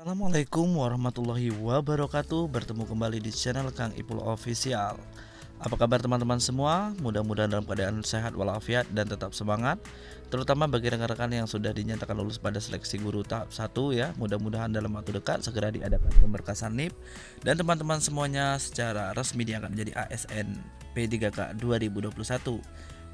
Assalamualaikum warahmatullahi wabarakatuh. Bertemu kembali di channel Kang Ipul Official. Apa kabar teman-teman semua? Mudah-mudahan dalam keadaan sehat walafiat dan tetap semangat. Terutama bagi rekan-rekan yang sudah dinyatakan lulus pada seleksi guru tahap 1 ya. Mudah-mudahan dalam waktu dekat segera diadakan pemberkasan NIP. Dan teman-teman semuanya secara resmi diangkat menjadi ASN P3K 2021.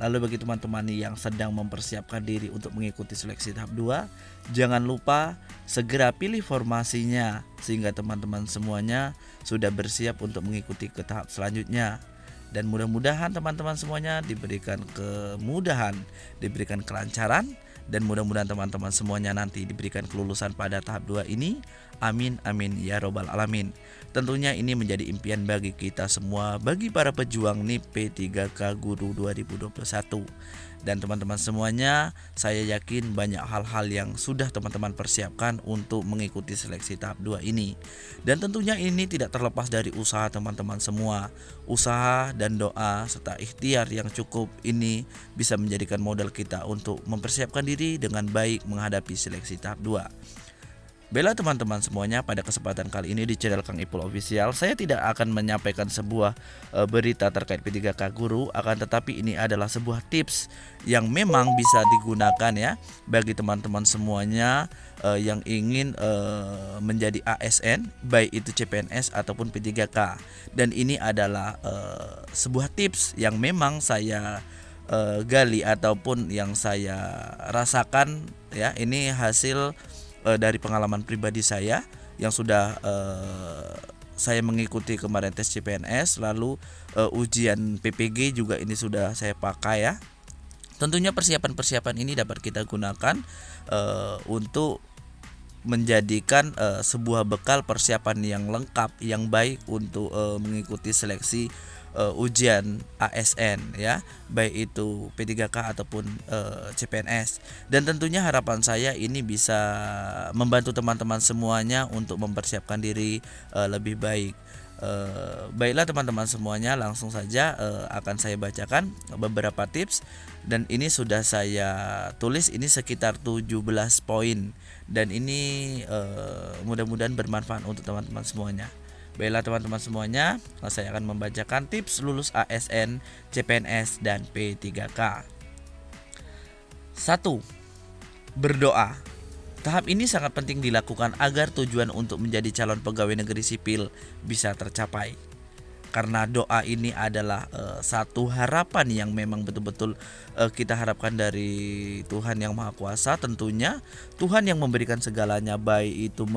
Lalu bagi teman-teman yang sedang mempersiapkan diri untuk mengikuti seleksi tahap 2, jangan lupa segera pilih formasinya sehingga teman-teman semuanya sudah bersiap untuk mengikuti ke tahap selanjutnya. Dan mudah-mudahan teman-teman semuanya diberikan kemudahan, diberikan kelancaran, dan mudah-mudahan teman-teman semuanya nanti diberikan kelulusan pada tahap 2 ini. Amin amin ya robbal alamin. Tentunya ini menjadi impian bagi kita semua, bagi para pejuang NIP P3K Guru 2021. Dan teman-teman semuanya, saya yakin banyak hal-hal yang sudah teman-teman persiapkan untuk mengikuti seleksi tahap 2 ini. Dan tentunya ini tidak terlepas dari usaha teman-teman semua. Usaha dan doa serta ikhtiar yang cukup ini bisa menjadikan modal kita untuk mempersiapkan diri dengan baik menghadapi seleksi tahap 2. Bella teman-teman semuanya, pada kesempatan kali ini di channel Kang Ipul Official, saya tidak akan menyampaikan sebuah berita terkait P3K Guru, akan tetapi ini adalah sebuah tips yang memang bisa digunakan ya bagi teman-teman semuanya yang ingin menjadi ASN, baik itu CPNS ataupun P3K. Dan ini adalah sebuah tips yang memang saya gali ataupun yang saya rasakan ya. Ini hasil dari pengalaman pribadi saya yang sudah saya mengikuti kemarin tes CPNS, lalu ujian PPG juga ini sudah saya pakai ya. Tentunya persiapan-persiapan ini dapat kita gunakan untuk menjadikan sebuah bekal persiapan yang lengkap, yang baik untuk mengikuti seleksi ujian ASN ya, baik itu P3K ataupun CPNS. Dan tentunya harapan saya ini bisa membantu teman-teman semuanya untuk mempersiapkan diri lebih baik. Baiklah teman-teman semuanya, langsung saja akan saya bacakan beberapa tips, dan ini sudah saya tulis, ini sekitar 17 poin, dan ini mudah-mudahan bermanfaat untuk teman-teman semuanya. Baiklah teman-teman semuanya, saya akan membacakan tips lulus ASN, CPNS, dan P3K. 1. Berdoa. Tahap ini sangat penting dilakukan agar tujuan untuk menjadi calon pegawai negeri sipil bisa tercapai. Karena doa ini adalah satu harapan yang memang betul-betul kita harapkan dari Tuhan Yang Maha Kuasa. Tentunya Tuhan yang memberikan segalanya, baik itu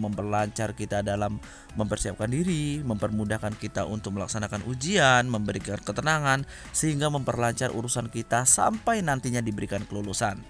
memperlancar kita dalam mempersiapkan diri, mempermudahkan kita untuk melaksanakan ujian, memberikan ketenangan, sehingga memperlancar urusan kita sampai nantinya diberikan kelulusan.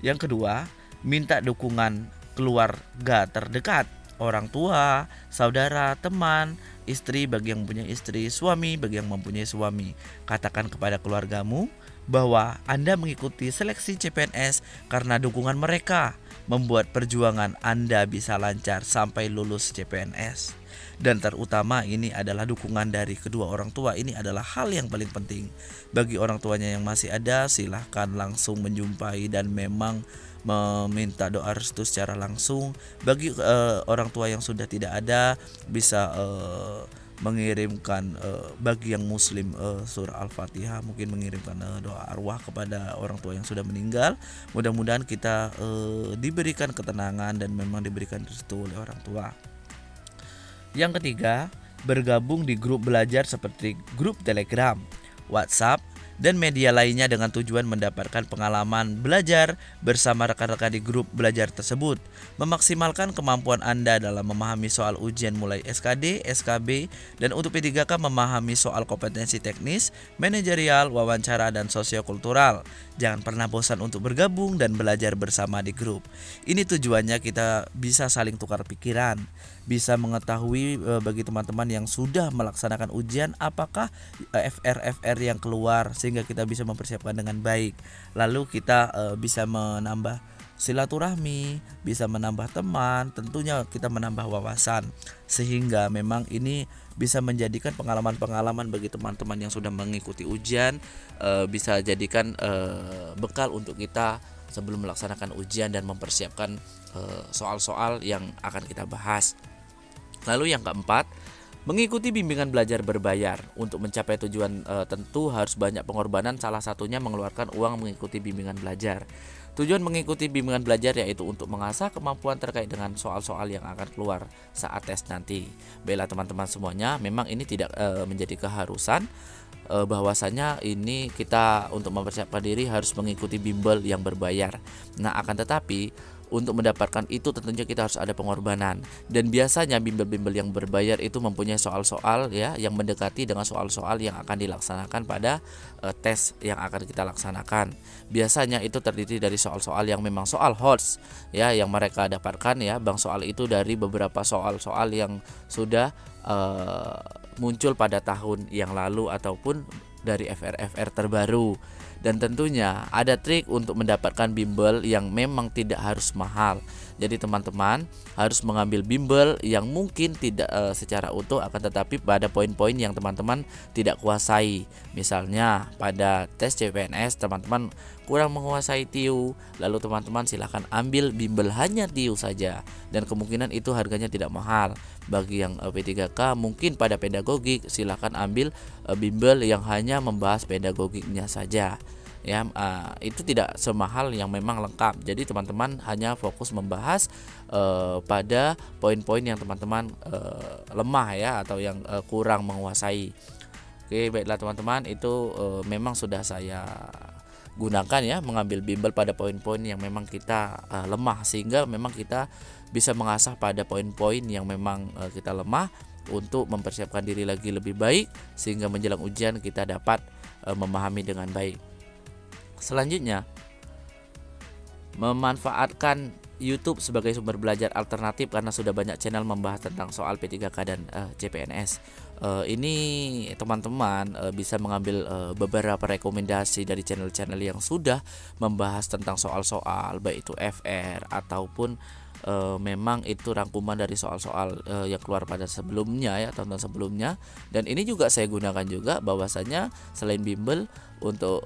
Yang kedua, minta dukungan keluarga terdekat, orang tua, saudara, teman, istri bagi yang mempunyai istri, suami bagi yang mempunyai suami. Katakan kepada keluargamu bahwa Anda mengikuti seleksi CPNS karena dukungan mereka membuat perjuangan Anda bisa lancar sampai lulus CPNS. Dan terutama ini adalah dukungan dari kedua orang tua. Ini adalah hal yang paling penting. Bagi orang tuanya yang masih ada, silahkan langsung menjumpai dan memang meminta doa restu secara langsung. Bagi orang tua yang sudah tidak ada, bisa mengirimkan bagi yang muslim surah Al-Fatihah, mungkin mengirimkan doa arwah kepada orang tua yang sudah meninggal. Mudah-mudahan kita diberikan ketenangan dan memang diberikan restu oleh orang tua. Yang ketiga, bergabung di grup belajar seperti grup Telegram, WhatsApp, dan media lainnya dengan tujuan mendapatkan pengalaman belajar bersama rekan-rekan di grup belajar tersebut. Memaksimalkan kemampuan Anda dalam memahami soal ujian mulai SKD, SKB, dan untuk P3K memahami soal kompetensi teknis, manajerial, wawancara, dan sosiokultural. Jangan pernah bosan untuk bergabung dan belajar bersama di grup. Ini tujuannya kita bisa saling tukar pikiran, bisa mengetahui bagi teman-teman yang sudah melaksanakan ujian apakah FR yang keluar, sehingga kita bisa mempersiapkan dengan baik. Lalu kita bisa menambah silaturahmi, bisa menambah teman, tentunya kita menambah wawasan, sehingga memang ini bisa menjadikan pengalaman-pengalaman bagi teman-teman yang sudah mengikuti ujian, bisa jadikan bekal untuk kita sebelum melaksanakan ujian dan mempersiapkan soal-soal yang akan kita bahas. Lalu yang keempat, mengikuti bimbingan belajar berbayar. Untuk mencapai tujuan tentu harus banyak pengorbanan, salah satunya mengeluarkan uang mengikuti bimbingan belajar. Tujuan mengikuti bimbingan belajar yaitu untuk mengasah kemampuan terkait dengan soal-soal yang akan keluar saat tes nanti. Baiklah teman-teman semuanya, memang ini tidak menjadi keharusan bahwasanya ini kita untuk mempersiapkan diri harus mengikuti bimbel yang berbayar. Nah, akan tetapi untuk mendapatkan itu tentunya kita harus ada pengorbanan, dan biasanya bimbel-bimbel yang berbayar itu mempunyai soal-soal ya yang mendekati dengan soal-soal yang akan dilaksanakan pada tes yang akan kita laksanakan. Biasanya itu terdiri dari soal-soal yang memang soal HOTS ya yang mereka dapatkan ya. Bang soal itu dari beberapa soal-soal yang sudah muncul pada tahun yang lalu ataupun dari FR-FR terbaru. Dan tentunya ada trik untuk mendapatkan bimbel yang memang tidak harus mahal. Jadi teman-teman harus mengambil bimbel yang mungkin tidak secara utuh, akan tetapi pada poin-poin yang teman-teman tidak kuasai. Misalnya pada tes CPNS teman-teman kurang menguasai TIU, lalu teman-teman silahkan ambil bimbel hanya TIU saja, dan kemungkinan itu harganya tidak mahal. Bagi yang P3K mungkin pada pedagogik silahkan ambil bimbel yang hanya membahas pedagogiknya saja ya. Itu tidak semahal yang memang lengkap. Jadi teman-teman hanya fokus membahas pada poin-poin yang teman-teman lemah ya atau yang kurang menguasai. Oke, baiklah teman-teman, itu memang sudah saya gunakan ya, mengambil bimbel pada poin-poin yang memang kita lemah, sehingga memang kita bisa mengasah pada poin-poin yang memang kita lemah untuk mempersiapkan diri lagi lebih baik, sehingga menjelang ujian kita dapat memahami dengan baik. Selanjutnya, memanfaatkan YouTube sebagai sumber belajar alternatif karena sudah banyak channel membahas tentang soal P3K dan CPNS. Ini teman-teman bisa mengambil beberapa rekomendasi dari channel-channel yang sudah membahas tentang soal-soal baik itu FR ataupun memang itu rangkuman dari soal-soal yang keluar pada sebelumnya ya, tahun-tahun sebelumnya. Dan ini juga saya gunakan juga, bahwasanya selain bimbel untuk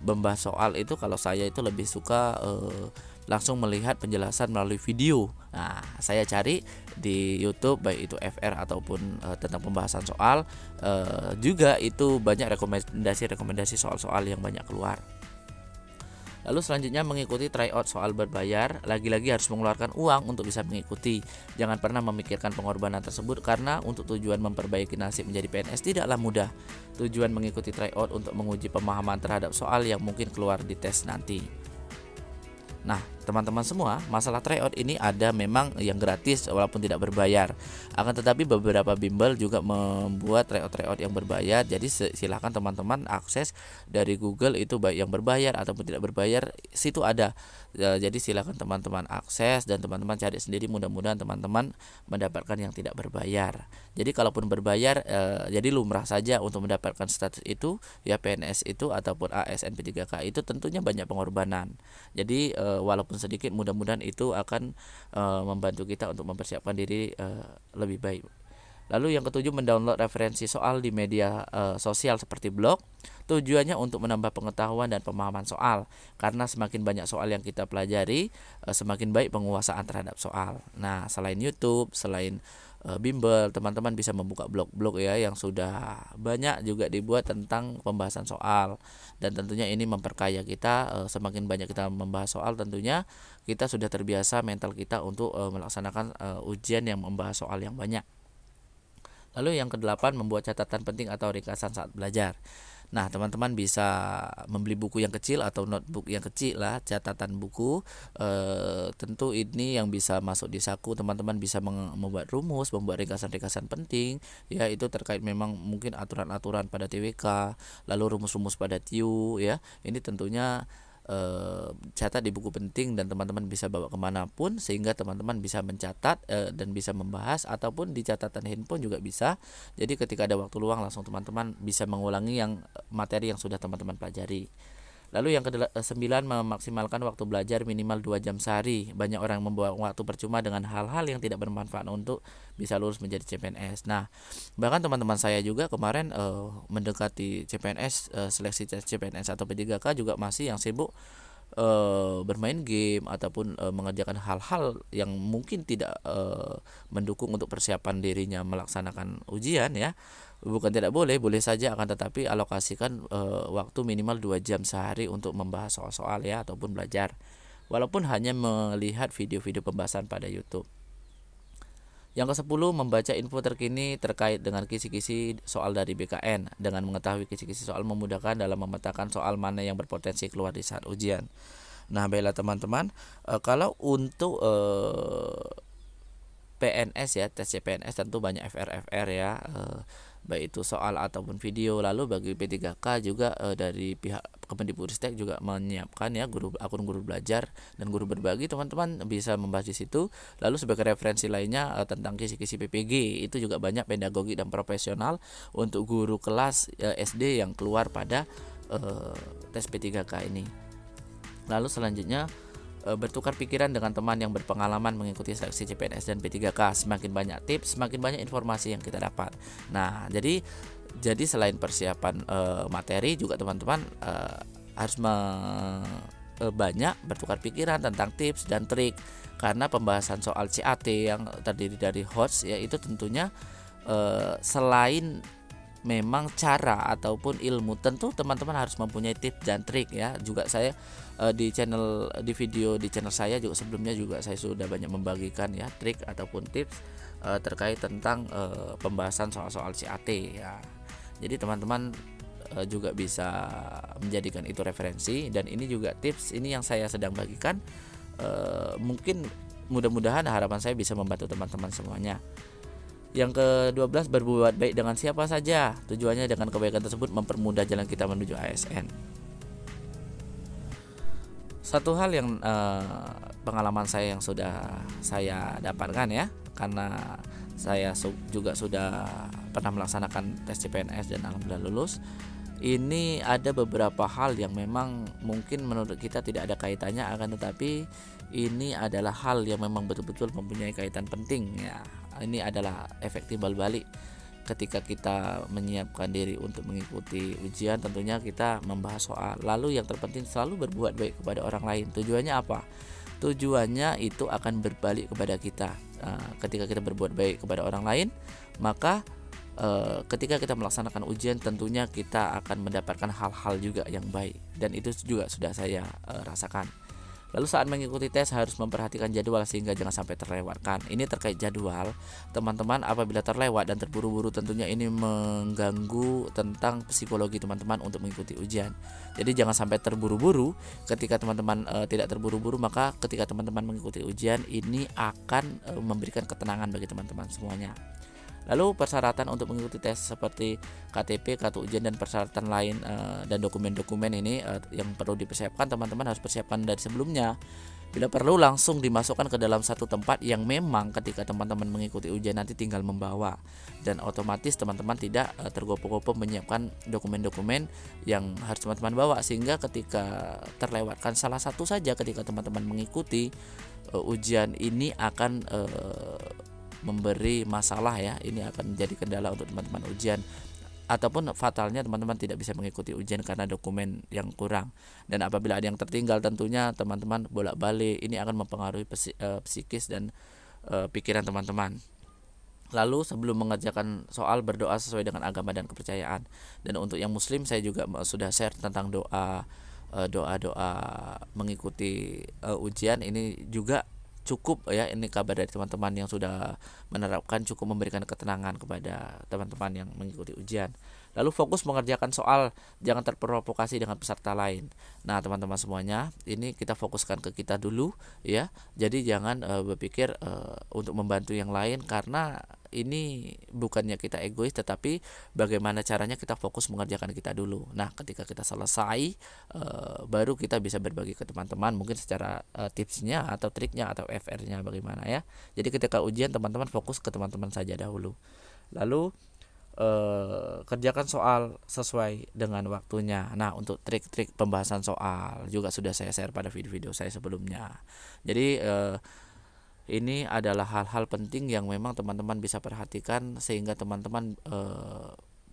membahas soal itu, kalau saya itu lebih suka langsung melihat penjelasan melalui video. Nah, saya cari di YouTube baik itu FR ataupun tentang pembahasan soal, juga itu banyak rekomendasi soal-soal yang banyak keluar. Lalu selanjutnya mengikuti tryout soal berbayar. Lagi-lagi harus mengeluarkan uang untuk bisa mengikuti. Jangan pernah memikirkan pengorbanan tersebut, karena untuk tujuan memperbaiki nasib menjadi PNS tidaklah mudah. Tujuan mengikuti tryout untuk menguji pemahaman terhadap soal yang mungkin keluar di tes nanti. Nah, teman-teman semua, masalah tryout ini ada memang yang gratis walaupun tidak berbayar. Akan tetapi beberapa bimbel juga membuat tryout yang berbayar. Jadi silahkan teman-teman akses dari Google itu baik yang berbayar ataupun tidak berbayar, situ ada. Jadi silahkan teman-teman akses dan teman-teman cari sendiri, mudah-mudahan teman-teman mendapatkan yang tidak berbayar. Jadi kalaupun berbayar, jadi lumrah saja untuk mendapatkan status itu ya, PNS itu ataupun ASN P3K itu tentunya banyak pengorbanan. Jadi walaupun sedikit, mudah-mudahan itu akan membantu kita untuk mempersiapkan diri lebih baik. Lalu yang ketujuh, mendownload referensi soal di media sosial seperti blog. Tujuannya untuk menambah pengetahuan dan pemahaman soal, karena semakin banyak soal yang kita pelajari, semakin baik penguasaan terhadap soal. Nah, selain YouTube, selain bimbel, teman-teman bisa membuka blog-blog ya yang sudah banyak juga dibuat tentang pembahasan soal, dan tentunya ini memperkaya kita. Semakin banyak kita membahas soal, tentunya kita sudah terbiasa mental kita untuk melaksanakan ujian yang membahas soal yang banyak. Lalu yang kedelapan, membuat catatan penting atau ringkasan saat belajar. Nah, teman-teman bisa membeli buku yang kecil atau notebook yang kecil lah, catatan buku. Tentu ini yang bisa masuk di saku. Teman-teman bisa membuat rumus, membuat ringkasan-ringkasan penting ya, itu terkait memang mungkin aturan-aturan pada TWK, lalu rumus-rumus pada TIU ya. Ini tentunya catat di buku penting, dan teman-teman bisa bawa kemanapun sehingga teman-teman bisa mencatat dan bisa membahas, ataupun di catatan handphone juga bisa. Jadi ketika ada waktu luang langsung teman-teman bisa mengulangi yang materi yang sudah teman-teman pelajari. Lalu yang ke-9, memaksimalkan waktu belajar minimal 2 jam sehari. Banyak orang membuang waktu percuma dengan hal-hal yang tidak bermanfaat untuk bisa lulus menjadi CPNS. Nah, bahkan teman-teman saya juga kemarin mendekati CPNS, seleksi CPNS atau P3K juga masih yang sibuk bermain game ataupun mengerjakan hal-hal yang mungkin tidak mendukung untuk persiapan dirinya melaksanakan ujian ya, bukan tidak boleh, boleh saja, akan tetapi alokasikan waktu minimal 2 jam sehari untuk membahas soal-soal ya ataupun belajar, walaupun hanya melihat video-video pembahasan pada YouTube. Yang ke-10, membaca info terkini terkait dengan kisi-kisi soal dari BKN. Dengan mengetahui kisi-kisi soal memudahkan dalam memetakan soal mana yang berpotensi keluar di saat ujian. Nah, baiklah teman-teman, kalau untuk PNS ya, tes CPNS tentu banyak FR-FR ya, baik itu soal ataupun video. Lalu bagi P3K juga dari pihak Kemendikbudristek juga menyiapkan ya akun guru belajar dan guru berbagi, teman-teman bisa membahas di situ. Lalu sebagai referensi lainnya tentang kisi-kisi PPG, itu juga banyak pedagogi dan profesional untuk guru kelas SD yang keluar pada tes P3K ini. Lalu selanjutnya bertukar pikiran dengan teman yang berpengalaman mengikuti seleksi CPNS dan P3K. Semakin banyak tips, semakin banyak informasi yang kita dapat. Nah, jadi selain persiapan materi juga teman-teman harus banyak bertukar pikiran tentang tips dan trik, karena pembahasan soal CAT yang terdiri dari hots ya, itu tentunya selain memang cara ataupun ilmu, tentu teman-teman harus mempunyai tips dan trik ya. Juga saya di video di channel saya juga sebelumnya juga saya sudah banyak membagikan ya trik ataupun tips terkait tentang pembahasan soal-soal CAT ya. Jadi teman-teman juga bisa menjadikan itu referensi, dan ini juga tips ini yang saya sedang bagikan, mungkin mudah-mudahan harapan saya bisa membantu teman-teman semuanya. Yang ke-12, berbuat baik dengan siapa saja. Tujuannya dengan kebaikan tersebut mempermudah jalan kita menuju ASN. Satu hal yang pengalaman saya yang sudah saya dapatkan ya, karena saya juga sudah pernah melaksanakan tes CPNS dan alhamdulillah lulus. Ini ada beberapa hal yang memang mungkin menurut kita tidak ada kaitannya, akan tetapi ini adalah hal yang memang betul-betul mempunyai kaitan penting ya. Ini adalah efek timbal balik ketika kita menyiapkan diri untuk mengikuti ujian. Tentunya kita membahas soal, lalu yang terpenting selalu berbuat baik kepada orang lain. Tujuannya apa? Tujuannya itu akan berbalik kepada kita. Ketika kita berbuat baik kepada orang lain, maka ketika kita melaksanakan ujian tentunya kita akan mendapatkan hal-hal juga yang baik, dan itu juga sudah saya rasakan. Lalu saat mengikuti tes harus memperhatikan jadwal sehingga jangan sampai terlewatkan. Ini terkait jadwal, teman-teman, apabila terlewat dan terburu-buru tentunya ini mengganggu tentang psikologi teman-teman untuk mengikuti ujian. Jadi jangan sampai terburu-buru. Ketika teman-teman tidak terburu-buru, maka ketika teman-teman mengikuti ujian ini akan memberikan ketenangan bagi teman-teman semuanya. Lalu persyaratan untuk mengikuti tes seperti KTP, kartu ujian, dan persyaratan lain dan dokumen-dokumen ini yang perlu dipersiapkan, teman-teman harus persiapkan dari sebelumnya. Bila perlu langsung dimasukkan ke dalam satu tempat yang memang ketika teman-teman mengikuti ujian nanti tinggal membawa, dan otomatis teman-teman tidak tergopoh-gopoh menyiapkan dokumen-dokumen yang harus teman-teman bawa, sehingga ketika terlewatkan salah satu saja ketika teman-teman mengikuti ujian ini akan memberi masalah ya. Ini akan menjadi kendala untuk teman-teman ujian, ataupun fatalnya teman-teman tidak bisa mengikuti ujian karena dokumen yang kurang. Dan apabila ada yang tertinggal tentunya teman-teman bolak-balik, ini akan mempengaruhi psikis dan pikiran teman-teman. Lalu sebelum mengerjakan soal, berdoa sesuai dengan agama dan kepercayaan. Dan untuk yang muslim saya juga sudah share tentang doa-doa mengikuti ujian. Ini juga cukup ya, ini kabar dari teman-teman yang sudah menerapkan, cukup memberikan ketenangan kepada teman-teman yang mengikuti ujian. Lalu fokus mengerjakan soal, jangan terprovokasi dengan peserta lain. Nah teman-teman semuanya, ini kita fokuskan ke kita dulu ya. Jadi jangan berpikir untuk membantu yang lain, karena ini bukannya kita egois, tetapi bagaimana caranya kita fokus mengerjakan kita dulu. Nah ketika kita selesai baru kita bisa berbagi ke teman-teman mungkin secara tipsnya atau triknya atau FR-nya bagaimana ya. Jadi ketika ujian teman-teman fokus ke teman-teman saja dahulu. Lalu kerjakan soal sesuai dengan waktunya. Nah untuk trik-trik pembahasan soal juga sudah saya share pada video-video saya sebelumnya. Jadi ini adalah hal-hal penting yang memang teman-teman bisa perhatikan sehingga teman-teman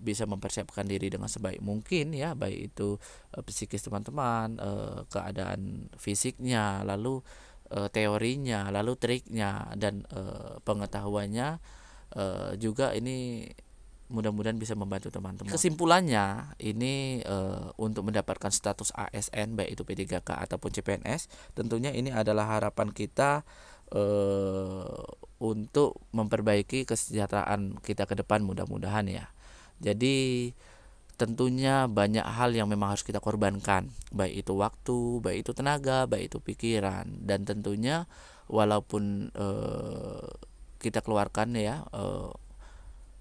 bisa mempersiapkan diri dengan sebaik mungkin ya, baik itu psikis teman-teman, keadaan fisiknya, lalu teorinya, lalu triknya, dan pengetahuannya juga ini mudah-mudahan bisa membantu teman-teman. Kesimpulannya ini untuk mendapatkan status ASN baik itu P3K ataupun CPNS, tentunya ini adalah harapan kita untuk memperbaiki kesejahteraan kita ke depan mudah-mudahan ya. Jadi tentunya banyak hal yang memang harus kita korbankan, baik itu waktu, baik itu tenaga, baik itu pikiran, dan tentunya walaupun kita keluarkan ya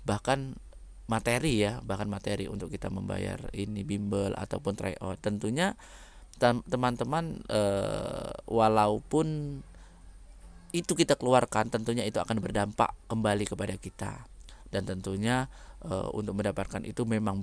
bahkan materi untuk kita membayar ini bimbel ataupun tryout, tentunya teman-teman walaupun itu kita keluarkan, tentunya itu akan berdampak kembali kepada kita, dan tentunya untuk mendapatkan itu memang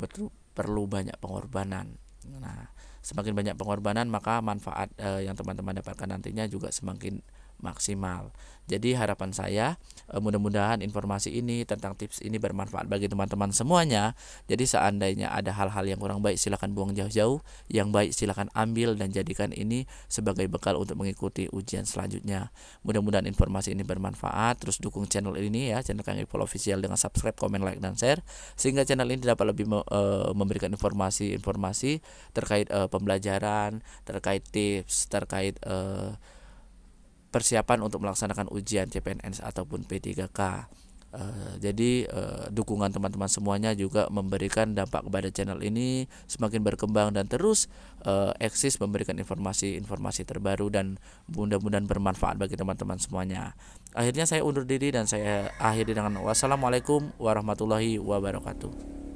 perlu banyak pengorbanan. Nah, semakin banyak pengorbanan maka manfaat yang teman-teman dapatkan nantinya juga semakin maksimal. Jadi harapan saya mudah-mudahan informasi ini tentang tips ini bermanfaat bagi teman-teman semuanya. Jadi seandainya ada hal-hal yang kurang baik silakan buang jauh-jauh, yang baik silakan ambil dan jadikan ini sebagai bekal untuk mengikuti ujian selanjutnya. Mudah-mudahan informasi ini bermanfaat. Terus dukung channel ini ya, channel Kang Ipul Official, dengan subscribe, komen, like, dan share, sehingga channel ini dapat lebih memberikan informasi-informasi terkait pembelajaran, terkait tips, terkait persiapan untuk melaksanakan ujian CPNS ataupun P3K. Jadi dukungan teman-teman semuanya juga memberikan dampak kepada channel ini semakin berkembang dan terus eksis memberikan informasi-informasi terbaru dan mudah-mudahan bermanfaat bagi teman-teman semuanya. Akhirnya saya undur diri dan saya akhiri dengan wassalamualaikum warahmatullahi wabarakatuh.